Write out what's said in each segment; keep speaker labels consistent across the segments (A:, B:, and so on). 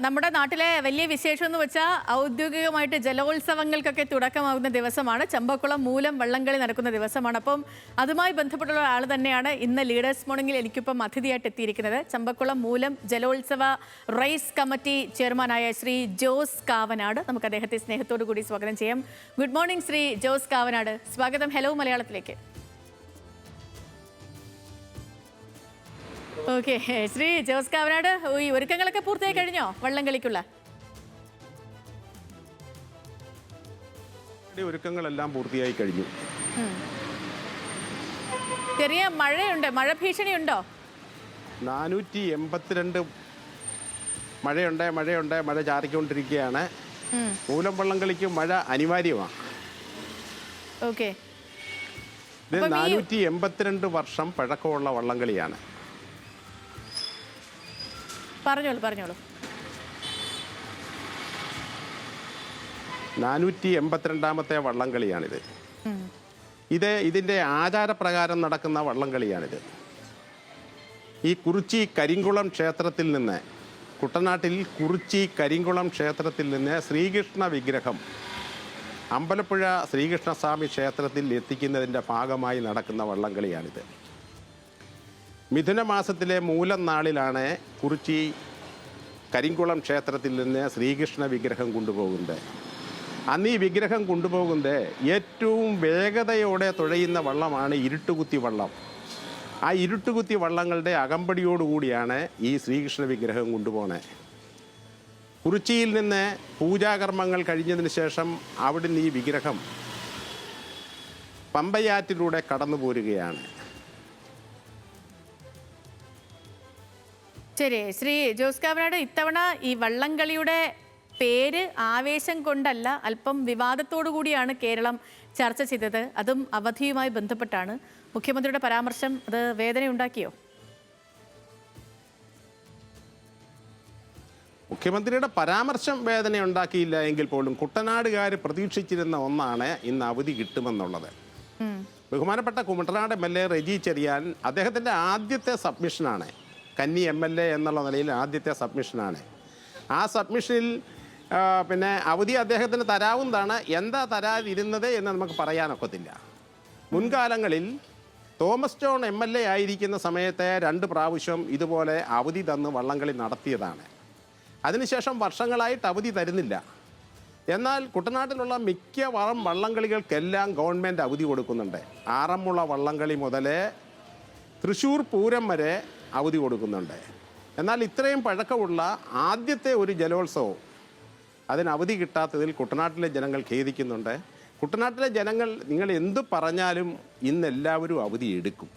A: നമ്മുടെ നാട്ടിലെ വലിയ വിശേഷം എന്ന് വെച്ചാൽ ഔദ്യോഗികമായിട്ട് ജലോത്സവങ്ങൾക്കൊക്കെ തുടക്കമാകുന്ന ദിവസമാണ്. ചമ്പക്കുളം മൂലം വള്ളംകളി നടക്കുന്ന ദിവസമാണ്. അപ്പം അതുമായി ബന്ധപ്പെട്ടുള്ള ആൾ തന്നെയാണ് ഇന്ന് ലീഡേഴ്സ് മോർണിംഗിൽ എനിക്കിപ്പം അതിഥിയായിട്ട് എത്തിയിരിക്കുന്നത്. ചമ്പക്കുളം മൂലം ജലോത്സവ റൈസ് കമ്മിറ്റി ചെയർമാനായ ശ്രീ ജോസ് കാവനാട്. നമുക്ക് അദ്ദേഹത്തെ സ്നേഹത്തോടു കൂടി സ്വാഗതം ചെയ്യാം. ഗുഡ് മോർണിംഗ് ശ്രീ ജോസ് കാവനാട്, സ്വാഗതം ഹലോ മലയാളത്തിലേക്ക്. ഓക്കെ, ശ്രീ ജോസ് കാവനാട്, ഈ ഒരുക്കങ്ങളൊക്കെ പൂർത്തിയായി കഴിഞ്ഞോ വള്ളംകളിക്കുള്ള?
B: ഒരുക്കങ്ങളെല്ലാം പൂർത്തിയായി കഴിഞ്ഞു.
A: ചെറിയ മഴയുണ്ട്, മഴ ഭീഷണിയുണ്ടോ?
B: 482 മഴ ചാറിക്കൊണ്ടിരിക്കുകയാണ്. മൂലം വള്ളംകളിക്ക് മഴ അനിവാര്യമാണ്.
A: ഓക്കെ,
B: ഇത് 482 വർഷം പഴക്കമുള്ള വള്ളംകളിയാണ്.
A: പറഞ്ഞോളൂ.
B: 482ാമത്തെ വള്ളംകളിയാണിത്. ഇതിൻ്റെ ആചാരപ്രകാരം നടക്കുന്ന വള്ളംകളിയാണിത്. ഈ കുറിച്ചി കരിങ്കുളം ക്ഷേത്രത്തിൽ നിന്ന്, കുട്ടനാട്ടിൽ കുറിച്ചി കരിങ്കുളം ക്ഷേത്രത്തിൽ നിന്ന് ശ്രീകൃഷ്ണ വിഗ്രഹം അമ്പലപ്പുഴ ശ്രീകൃഷ്ണസ്വാമി ക്ഷേത്രത്തിൽ എത്തിക്കുന്നതിൻ്റെ ഭാഗമായി നടക്കുന്ന വള്ളംകളിയാണിത്. മിഥുനമാസത്തിലെ മൂലം നാളിലാണ് കുറിച്ചി കരിങ്കുളം ക്ഷേത്രത്തിൽ നിന്ന് ശ്രീകൃഷ്ണ വിഗ്രഹം കൊണ്ടുപോകുന്നത്. അന്ന് ഈ വിഗ്രഹം കൊണ്ടുപോകുന്നത് ഏറ്റവും വേഗതയോടെ തുഴയുന്ന വള്ളമാണ് ഇരുട്ടുകുത്തി വള്ളം. ആ ഇരുട്ടുകുത്തി വള്ളങ്ങളുടെ അകമ്പടിയോടുകൂടിയാണ് ഈ ശ്രീകൃഷ്ണ വിഗ്രഹം കൊണ്ടുപോകുന്നത്. കുറിച്ചിയിൽ നിന്ന് പൂജാകർമ്മങ്ങൾ കഴിഞ്ഞതിന് ശേഷം അവിടുന്ന് ഈ വിഗ്രഹം പമ്പയാറ്റിലൂടെ കടന്നു പോരുകയാണ്.
A: ശരി, ശ്രീ ജോസ് കാവനാട്, ഇത്തവണ ഈ വള്ളംകളിയുടെ പേര് ആവേശം കൊണ്ടല്ല, അല്പം വിവാദത്തോടു കൂടിയാണ് കേരളം ചർച്ച ചെയ്തത്. അതും അവധിയുമായി ബന്ധപ്പെട്ടാണ്. മുഖ്യമന്ത്രിയുടെ പരാമർശം അത് വേദനയുണ്ടാക്കിയോ?
B: മുഖ്യമന്ത്രിയുടെ പരാമർശം വേദനയുണ്ടാക്കിയില്ല എങ്കിൽ പോലും കുട്ടനാടുകാർ പ്രതീക്ഷിച്ചിരുന്ന ഒന്നാണ് ഇന്ന് അവധി കിട്ടുമെന്നുള്ളത്. ബഹുമാനപ്പെട്ട കുട്ടനാട് MLA റെജി ചെറിയാൻ അദ്ദേഹത്തിൻ്റെ ആദ്യത്തെ സബ്മിഷനാണ്, കന്നി MLA എന്നുള്ള നിലയിൽ ആദ്യത്തെ സബ്മിഷനാണ്. ആ സബ്മിഷനിൽ പിന്നെ അവധി അദ്ദേഹത്തിന് തരാവുന്നതാണ്. എന്താ തരാതിരുന്നത് എന്ന് നമുക്ക് പറയാനൊക്കത്തില്ല. മുൻകാലങ്ങളിൽ തോമസ് ജോൺ MLA ആയിരിക്കുന്ന സമയത്തെ 2 പ്രാവശ്യം ഇതുപോലെ അവധി തന്ന് വള്ളംകളി നടത്തിയതാണ്. അതിനുശേഷം വർഷങ്ങളായിട്ട് അവധി തരുന്നില്ല. എന്നാൽ കുട്ടനാട്ടിലുള്ള മിക്കവാറും വള്ളംകളികൾക്കെല്ലാം ഗവൺമെൻറ് അവധി കൊടുക്കുന്നുണ്ട്. ആറന്മുള വള്ളംകളി മുതൽ തൃശ്ശൂർ പൂരം വരെ അവധി കൊടുക്കുന്നുണ്ട്. എന്നാൽ ഇത്രയും പഴക്കമുള്ള ആദ്യത്തെ ഒരു ജലോത്സവം അതിന് അവധി കിട്ടാത്തതിൽ കുട്ടനാട്ടിലെ ജനങ്ങൾ ഖേദിക്കുന്നുണ്ട്. കുട്ടനാട്ടിലെ ജനങ്ങൾ നിങ്ങൾ എന്ത് പറഞ്ഞാലും ഇന്നെല്ലാവരും അവധി എടുക്കും.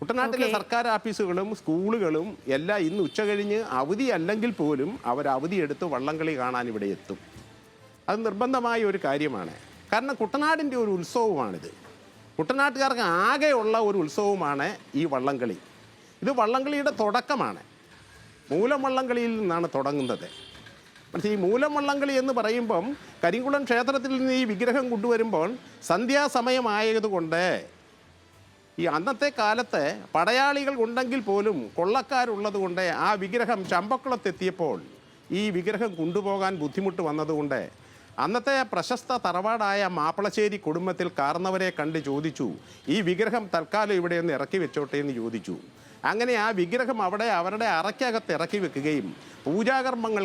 B: കുട്ടനാട്ടിലെ സർക്കാർ ഓഫീസുകളും സ്കൂളുകളും എല്ലാം ഇന്ന് ഉച്ചകഴിഞ്ഞ് അവധി അല്ലെങ്കിൽ പോലും അവർ അവധിയെടുത്ത് വള്ളംകളി കാണാൻ ഇവിടെ എത്തും. അത് നിർബന്ധമായ ഒരു കാര്യമാണ്. കാരണം കുട്ടനാടിൻ്റെ ഒരു ഉത്സവമാണിത്. കുട്ടനാട്ടുകാർക്ക് ആകെയുള്ള ഒരു ഉത്സവമാണ് ഈ വള്ളംകളി. ഇത് വള്ളംകളിയുടെ തുടക്കമാണ്. മൂലം വള്ളംകളിയിൽ നിന്നാണ് തുടങ്ങുന്നത്. പക്ഷേ ഈ മൂലം വള്ളംകളി എന്ന് പറയുമ്പം കരിങ്കുളം ക്ഷേത്രത്തിൽ നിന്ന് ഈ വിഗ്രഹം കൊണ്ടുവരുമ്പോൾ സന്ധ്യാസമയമായതുകൊണ്ട് ഈ അന്നത്തെ കാലത്ത് പടയാളികൾ ഉണ്ടെങ്കിൽ പോലും കൊള്ളക്കാരുള്ളത് കൊണ്ട് ആ വിഗ്രഹം ചമ്പക്കുളത്തെത്തിയപ്പോൾ ഈ വിഗ്രഹം കൊണ്ടുപോകാൻ ബുദ്ധിമുട്ട് വന്നതുകൊണ്ട് അന്നത്തെ പ്രശസ്ത തറവാടായ മാപ്പിളശ്ശേരി കുടുംബത്തിൽ കാർന്നവരെ കണ്ട് ചോദിച്ചു, ഈ വിഗ്രഹം തൽക്കാലം ഇവിടെ ഒന്ന് ഇറക്കി വെച്ചോട്ടെ എന്ന് ചോദിച്ചു. അങ്ങനെ ആ വിഗ്രഹം അവിടെ അവരുടെ അറയ്ക്കകത്ത് ഇറക്കി വെക്കുകയും പൂജാകർമ്മങ്ങൾ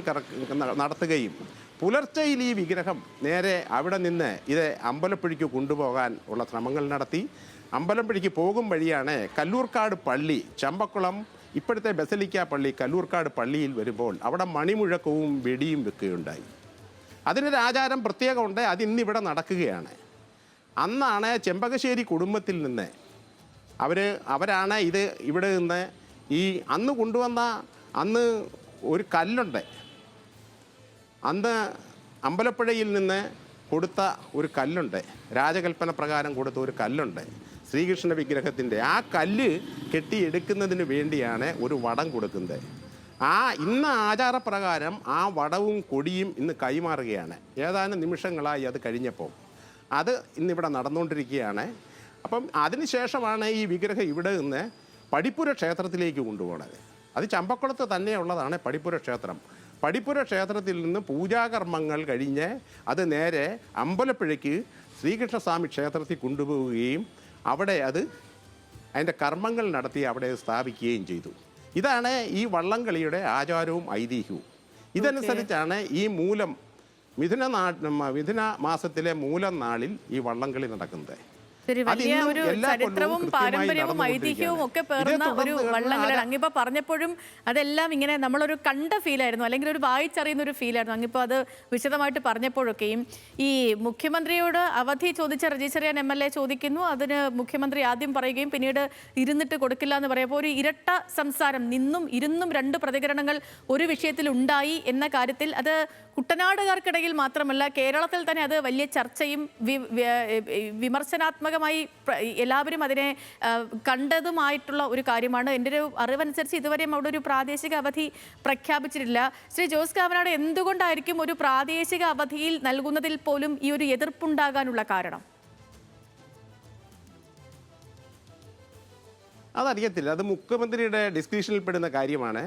B: നടത്തുകയും പുലർച്ചയിൽ ഈ വിഗ്രഹം നേരെ അവിടെ നിന്ന് ഇത് അമ്പലപ്പുഴയ്ക്ക് കൊണ്ടുപോകാൻ ഉള്ള ശ്രമങ്ങൾ നടത്തി. അമ്പലപ്പുഴയ്ക്ക് പോകും വഴിയാണ് കല്ലൂർക്കാട് പള്ളി, ചമ്പക്കുളം ഇപ്പോഴത്തെ ബസലിക്ക പള്ളി കല്ലൂർക്കാട് പള്ളിയിൽ വരുമ്പോൾ അവിടെ മണിമുഴക്കവും വെടിയും വെക്കുകയുണ്ടായി. അതിനൊരു ആചാരം പ്രത്യേകമുണ്ട്. അതിന്നിവിടെ നടക്കുകയാണ്. അന്നാണ് ചെമ്പകശ്ശേരി കുടുംബത്തിൽ നിന്ന് അവരാണ് ഇത് ഇവിടെ നിന്ന് ഈ അന്ന് കൊണ്ടുവന്ന അന്ന് ഒരു കല്ലുണ്ട്. അന്ന് അമ്പലപ്പുഴയിൽ നിന്ന് കൊടുത്ത ഒരു കല്ലുണ്ട്, രാജകൽപ്പന പ്രകാരം കൊടുത്ത ഒരു കല്ലുണ്ട് ശ്രീകൃഷ്ണ വിഗ്രഹത്തിൻ്റെ. ആ കല്ല് കെട്ടിയെടുക്കുന്നതിന് വേണ്ടിയാണ് ഒരു വടം കൊടുക്കുന്നത്. ഇന്ന് ആചാരപ്രകാരം ആ വടവും കൊടിയും ഇന്ന് കൈമാറുകയാണ്. ഏതാനും നിമിഷങ്ങളായി അത് കഴിഞ്ഞപ്പോൾ അത് ഇന്നിവിടെ നടന്നുകൊണ്ടിരിക്കുകയാണ്. അപ്പം അതിനുശേഷമാണ് ഈ വിഗ്രഹം ഇവിടെ നിന്ന് പടിപ്പുര ക്ഷേത്രത്തിലേക്ക് കൊണ്ടുപോകുന്നത്. അത് ചമ്പക്കുളത്ത് തന്നെയുള്ളതാണ് പടിപ്പുര ക്ഷേത്രം. പടിപ്പുര ക്ഷേത്രത്തിൽ നിന്ന് പൂജാകർമ്മങ്ങൾ കഴിഞ്ഞ് അത് നേരെ അമ്പലപ്പുഴയ്ക്ക് ശ്രീകൃഷ്ണസ്വാമി ക്ഷേത്രത്തിൽ കൊണ്ടുപോവുകയും അവിടെ അതിൻ്റെ കർമ്മങ്ങൾ നടത്തി അവിടെ സ്ഥാപിക്കുകയും ചെയ്തു. ഇതാണ് ഈ വള്ളംകളിയുടെ ആചാരവും ഐതിഹ്യവും. ഇതനുസരിച്ചാണ് ഈ മിഥുന മാസത്തിലെ മൂലം നാളിൽ ഈ വള്ളംകളി നടക്കുന്നത്.
A: വലിയ ഒരു ചരിത്രവും പാരമ്പര്യവും ഐതിഹ്യവും ഒക്കെ പേർന്ന ഒരു വള്ളംകളിയാണ്. അങ്ങിപ്പോ പറഞ്ഞപ്പോഴും അതെല്ലാം ഇങ്ങനെ നമ്മളൊരു കണ്ട ഫീലായിരുന്നു, അല്ലെങ്കിൽ ഒരു വായിച്ചറിയുന്ന ഒരു ഫീലായിരുന്നു. അങ്ങിപ്പോ അത് വിശദമായിട്ട് പറഞ്ഞപ്പോഴൊക്കെയും ഈ മുഖ്യമന്ത്രിയോട് അവധി ചോദിച്ച റജി ചെറിയാൻ MLA ചോദിക്കുന്നു. അതിന് മുഖ്യമന്ത്രി ആദ്യം പറയുകയും പിന്നീട് ഇരുന്നിട്ട് കൊടുക്കില്ല എന്ന് പറയുമ്പോൾ ഒരു ഇരട്ട സംസാരം, നിന്നും ഇരുന്നും രണ്ട് പ്രതികരണങ്ങൾ ഒരു വിഷയത്തിൽ ഉണ്ടായി എന്ന കാര്യത്തിൽ അത് കുട്ടനാടുകാർക്കിടയിൽ മാത്രമല്ല കേരളത്തിൽ തന്നെ അത് വലിയ ചർച്ചയും വിമർശനാത്മകമായി എല്ലാവരും അതിനെ കണ്ടതുമായിട്ടുള്ള ഒരു കാര്യമാണ്. എൻ്റെ ഒരു അറിവനുസരിച്ച് ഇതുവരെയും അവിടെ ഒരു പ്രാദേശിക അവധി പ്രഖ്യാപിച്ചിട്ടില്ല. ശ്രീ ജോസ് കാവനാട്, എന്തുകൊണ്ടായിരിക്കും ഒരു പ്രാദേശിക അവധിയിൽ നൽകുന്നതിൽ പോലും ഈ ഒരു എതിർപ്പുണ്ടാകാനുള്ള കാരണം?
B: അതറിയത്തില്ല, അത് മുഖ്യമന്ത്രിയുടെ ഡിസ്ക്രിപ്ഷനിൽ പെടുന്ന കാര്യമാണ്.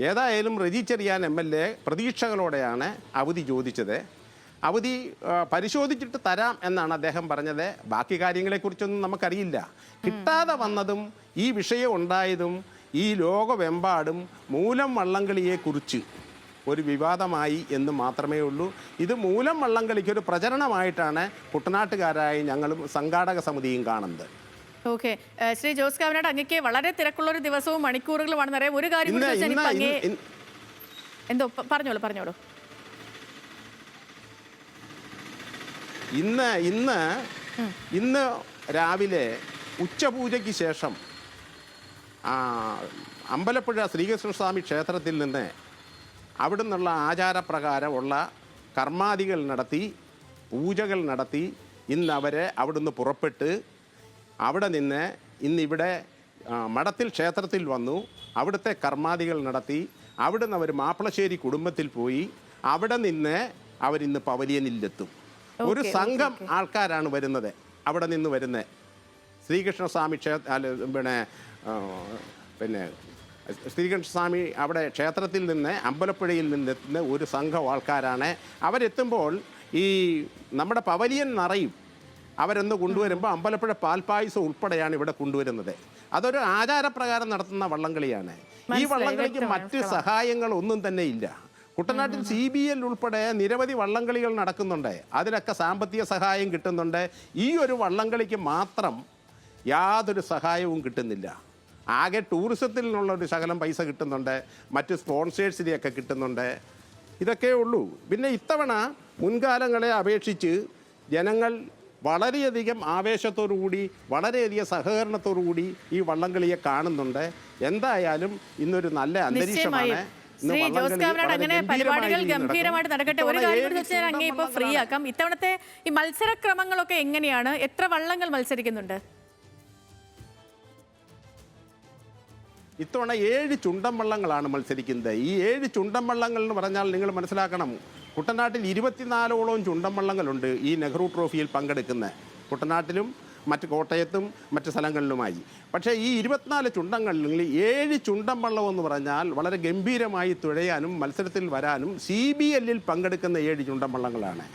B: ഏതായാലും റജി ചെറിയാൻ MLA പ്രതീക്ഷകളോടെയാണ് അവധി ചോദിച്ചത്. അവധി പരിശോധിച്ചിട്ട് തരാം എന്നാണ് അദ്ദേഹം പറഞ്ഞത്. ബാക്കി കാര്യങ്ങളെക്കുറിച്ചൊന്നും നമുക്കറിയില്ല. കിട്ടാതെ വന്നതും ഈ വിഷയം ഉണ്ടായതും ഈ ലോകമെമ്പാടും മൂലം വള്ളംകളിയെക്കുറിച്ച് ഒരു വിവാദമായി എന്ന് മാത്രമേ ഉള്ളൂ. ഇത് മൂലം വള്ളംകളിക്കൊരു പ്രചരണമായിട്ടാണ് കുട്ടനാട്ടുകാരായി ഞങ്ങളും സംഘാടക സമിതിയും കാണുന്നത്.
A: ഓക്കെ, ശ്രീ ജോസ് കാവനാട്, അങ്ങക്ക് വളരെ തിരക്കുള്ളൊരു ദിവസവും മണിക്കൂറുകളുമാണെന്ന് അറിയാം. ഒരു കാര്യം എന്തോ പറഞ്ഞോളൂ.
B: ഇന്ന് രാവിലെ ഉച്ചപൂജയ്ക്ക് ശേഷം അമ്പലപ്പുഴ ശ്രീകൃഷ്ണസ്വാമി ക്ഷേത്രത്തിൽ നിന്ന് അവിടെ നിന്നുള്ള ആചാരപ്രകാരമുള്ള കർമാദികൾ നടത്തി, പൂജകൾ നടത്തി ഇന്ന് അവരെ അവിടുന്ന് പുറപ്പെട്ട് അവിടെ നിന്ന് ഇന്നിവിടെ മഠത്തിൽ ക്ഷേത്രത്തിൽ വന്നു. അവിടുത്തെ കർമാദികൾ നടത്തി അവിടുന്ന് അവർ മാപ്പിളശ്ശേരി കുടുംബത്തിൽ പോയി. അവിടെ നിന്ന് അവരിന്ന് പവലിയനിലെത്തും. ഒരു സംഘം ആൾക്കാരാണ് വരുന്നത്, അവിടെ നിന്ന് വരുന്നത്. ശ്രീകൃഷ്ണസ്വാമി പിന്നെ ശ്രീകൃഷ്ണസ്വാമി അവിടെ ക്ഷേത്രത്തിൽ നിന്ന് അമ്പലപ്പുഴയിൽ നിന്നെത്തുന്ന ഒരു സംഘം ആൾക്കാരാണ്. അവരെത്തുമ്പോൾ ഈ നമ്മുടെ പവലിയൻ നിറയും. അവരെന്ന് കൊണ്ടുവരുമ്പോൾ അമ്പലപ്പുഴ പാൽപ്പായസം ഉൾപ്പെടെയാണ് ഇവിടെ കൊണ്ടുവരുന്നത്. അതൊരു ആചാരപ്രകാരം നടത്തുന്ന വള്ളംകളിയാണ്. ഈ വള്ളംകളിക്ക് മറ്റ് സഹായങ്ങളൊന്നും തന്നെ ഇല്ല. കുട്ടനാട്ടിൽ CBL ഉൾപ്പെടെ നിരവധി വള്ളംകളികൾ നടക്കുന്നുണ്ട്. അതിലൊക്കെ സാമ്പത്തിക സഹായം കിട്ടുന്നുണ്ട്. ഈ ഒരു വള്ളംകളിക്ക് മാത്രം യാതൊരു സഹായവും കിട്ടുന്നില്ല. ആകെ ടൂറിസത്തിൽ നിന്നുള്ള ഒരു ശകലം പൈസ കിട്ടുന്നുണ്ട്, മറ്റ് സ്പോൺസേഴ്സിനെയൊക്കെ കിട്ടുന്നുണ്ട്. ഇതൊക്കെ ഉള്ളൂ. പിന്നെ ഇത്തവണ മുൻകാലങ്ങളെ അപേക്ഷിച്ച് ജനങ്ങൾ വളരെയധികം ആവേശത്തോടുകൂടി വളരെയധികം സഹകരണത്തോടുകൂടി ഈ വള്ളംകളിയെ കാണുന്നുണ്ട്. എന്തായാലും ഇന്നൊരു നല്ല അന്തരീക്ഷമാണ്.
A: ശ്രീ ജോസ് കാവനാട്, അങ്ങനെ പരിപാടികൾ ഗംഭീരമായിട്ട് നടക്കട്ടെ. ഒരു കാര്യം അങ്ങേ ഇപ്പോൾ ഫ്രീ ആക്കാം. ഇത്തവണത്തെ ഈ മത്സരക്രമങ്ങളൊക്കെ എങ്ങനെയാണ്? എത്ര വള്ളങ്ങൾ മത്സരിക്കുന്നുണ്ട്?
B: ഇത്തവണ 7 ചുണ്ടൻ വള്ളങ്ങളാണ് മത്സരിക്കുന്നത്. ഈ 7 ചുണ്ടൻ വള്ളങ്ങൾ എന്ന് പറഞ്ഞാൽ നിങ്ങൾ മനസ്സിലാക്കണം, കുട്ടനാട്ടിൽ 24ഓളം ചുണ്ടൻ വള്ളങ്ങളുണ്ട് ഈ നെഹ്റു ട്രോഫിയിൽ പങ്കെടുക്കുന്ന. കുട്ടനാട്ടിലും മറ്റ് കോട്ടയത്തും മറ്റ് സ്ഥലങ്ങളിലുമായി. പക്ഷേ ഈ 24 ചുണ്ടങ്ങളിൽ 7 ചുണ്ടൻ വള്ളം എന്ന് പറഞ്ഞാൽ വളരെ ഗംഭീരമായി തുഴയാനും മത്സരത്തിൽ വരാനും CBL പങ്കെടുക്കുന്ന 7 ചുണ്ടൻ വള്ളങ്ങളാണ്.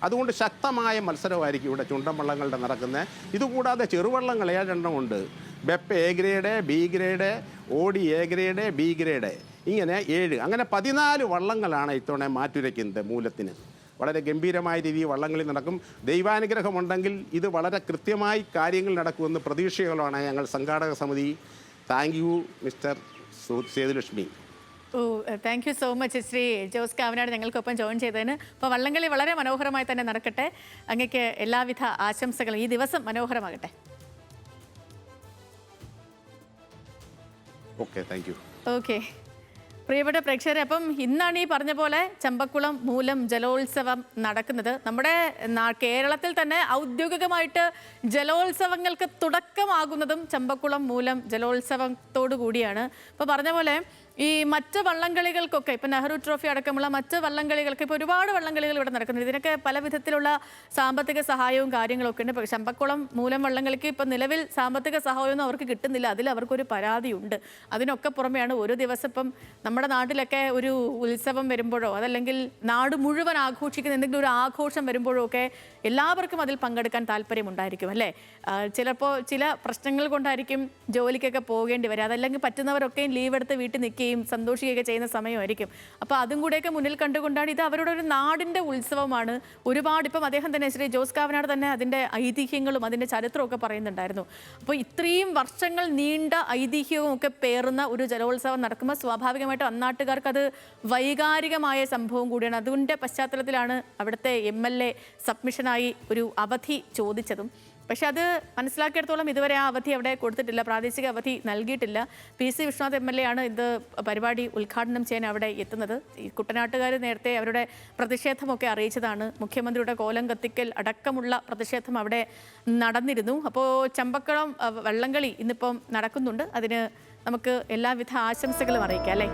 B: അതുകൊണ്ട് ശക്തമായ മത്സരമായിരിക്കും ഇവിടെ ചുണ്ടൻ വള്ളങ്ങളുടെ നടക്കുന്നത്. ഇതുകൂടാതെ ചെറുവള്ളങ്ങൾ 7 ഉണ്ട്. ബെപ്പ് A ഗ്രേഡ്, B ഗ്രേഡ്, ഓടി A ഗ്രേഡ്, B ഗ്രേഡ്, ഇങ്ങനെ 7. അങ്ങനെ 14 വള്ളങ്ങളാണ് ഇത്തവണ മാറ്റുരയ്ക്കുന്നത് മൂലത്തിന്. വളരെ ഗംഭീരമായ രീതിയിൽ വള്ളംകളി നടക്കും. ദൈവാനുഗ്രഹമുണ്ടെങ്കിൽ ഇത് വളരെ കൃത്യമായി കാര്യങ്ങൾ നടക്കുമെന്ന് പ്രതീക്ഷകളാണ് ഞങ്ങൾ സംഘാടക സമിതി. Thank you Mr Sethulakshmi.
A: Thank you so much Shri Jose Kavanad ഞങ്ങൾക്കൊപ്പം ജോയിൻ ചെയ്തതിന്. അപ്പോൾ വള്ളംകളി വളരെ മനോഹരമായി തന്നെ നടക്കട്ടെ. അങ്ങക്ക് എല്ലാവിധ ആശംസകളും. ഈ ദിവസം മനോഹരമാകട്ടെ.
B: Okay, thank you.
A: ഓക്കെ, പ്രിയപ്പെട്ട പ്രേക്ഷകരെ, അപ്പം ഇന്നാണ് ഈ പറഞ്ഞ പോലെ ചമ്പക്കുളം മൂലം ജലോത്സവം നടക്കുന്നത്. നമ്മുടെ കേരളത്തിൽ തന്നെ ഔദ്യോഗികമായിട്ട് ജലോത്സവങ്ങൾക്ക് തുടക്കമാകുന്നതും ചമ്പക്കുളം മൂലം ജലോത്സവത്തോടു കൂടിയാണ്. അപ്പോൾ പറഞ്ഞ പോലെ ഈ മറ്റ് വള്ളംകളികൾക്കൊക്കെ ഇപ്പം നെഹ്റു ട്രോഫി അടക്കമുള്ള മറ്റ് വള്ളംകളികൾക്ക് ഇപ്പോൾ ഒരുപാട് വള്ളംകളികൾ ഇവിടെ നടക്കുന്നുണ്ട്. ഇതിനൊക്കെ പല വിധത്തിലുള്ള സാമ്പത്തിക സഹായവും കാര്യങ്ങളൊക്കെ ഉണ്ട്. പക്ഷേ ചമ്പക്കുളം മൂലം വള്ളംകളിക്ക് ഇപ്പം നിലവിൽ സാമ്പത്തിക സഹായമൊന്നും അവർക്ക് കിട്ടുന്നില്ല. അതിൽ അവർക്കൊരു പരാതിയുണ്ട്. അതിനൊക്കെ പുറമെയാണ് ഒരു ദിവസം ഇപ്പം നമ്മുടെ നാട്ടിലൊക്കെ ഒരു ഉത്സവം വരുമ്പോഴോ അതല്ലെങ്കിൽ നാട് മുഴുവൻ ആഘോഷിക്കുന്ന എന്തെങ്കിലും ഒരു ആഘോഷം വരുമ്പോഴോ ഒക്കെ എല്ലാവർക്കും അതിൽ പങ്കെടുക്കാൻ താല്പര്യമുണ്ടായിരിക്കും അല്ലേ? ചിലപ്പോൾ ചില പ്രശ്നങ്ങൾ കൊണ്ടായിരിക്കും ജോലിക്കൊക്കെ പോകേണ്ടി വരിക. അതല്ലെങ്കിൽ പറ്റുന്നവരൊക്കെയും ലീവ് എടുത്ത് വീട്ടിൽ നിൽക്കുകയും സന്തോഷിക്കുകയൊക്കെ ചെയ്യുന്ന സമയമായിരിക്കും. അപ്പോൾ അതും കൂടെയൊക്കെ മുന്നിൽ കണ്ടുകൊണ്ടാണ് ഇത് അവരുടെ ഒരു നാടിൻ്റെ ഉത്സവമാണ്. ഒരുപാട് ഇപ്പം അദ്ദേഹം തന്നെ ശ്രീ ജോസ് കാവനാട് തന്നെ അതിൻ്റെ ഐതിഹ്യങ്ങളും അതിൻ്റെ ചരിത്രമൊക്കെ പറയുന്നുണ്ടായിരുന്നു. അപ്പോൾ ഇത്രയും വർഷങ്ങൾ നീണ്ട ഐതിഹ്യവും ഒക്കെ പേറുന്ന ഒരു ജലോത്സവം നടക്കുമ്പോൾ സ്വാഭാവികമായിട്ടും അന്നാട്ടുകാർക്ക് അത് വൈകാരികമായ സംഭവം കൂടിയാണ്. അതിൻ്റെ പശ്ചാത്തലത്തിലാണ് അവിടുത്തെ MLA സബ്മിഷനായി ഒരു അവധി ചോദിച്ചതും. പക്ഷെ അത് മനസ്സിലാക്കിയിടത്തോളം ഇതുവരെ ആ അവധി അവിടെ കൊടുത്തിട്ടില്ല, പ്രാദേശിക അവധി നൽകിയിട്ടില്ല. PC വിശ്വനാഥ് MLA ആണ് ഇത് പരിപാടി ഉദ്ഘാടനം ചെയ്യാൻ അവിടെ എത്തുന്നത്. ഈ കുട്ടനാട്ടുകാർ നേരത്തെ അവരുടെ പ്രതിഷേധമൊക്കെ അറിയിച്ചതാണ്. മുഖ്യമന്ത്രിയുടെ കോലം കത്തിക്കൽ അടക്കമുള്ള പ്രതിഷേധം അവിടെ നടന്നിരുന്നു. അപ്പോൾ ചമ്പക്കുളം വള്ളംകളി ഇന്നിപ്പം നടക്കുന്നുണ്ട്. അതിന് നമുക്ക് എല്ലാവിധ ആശംസകളും അറിയിക്കാം അല്ലേ?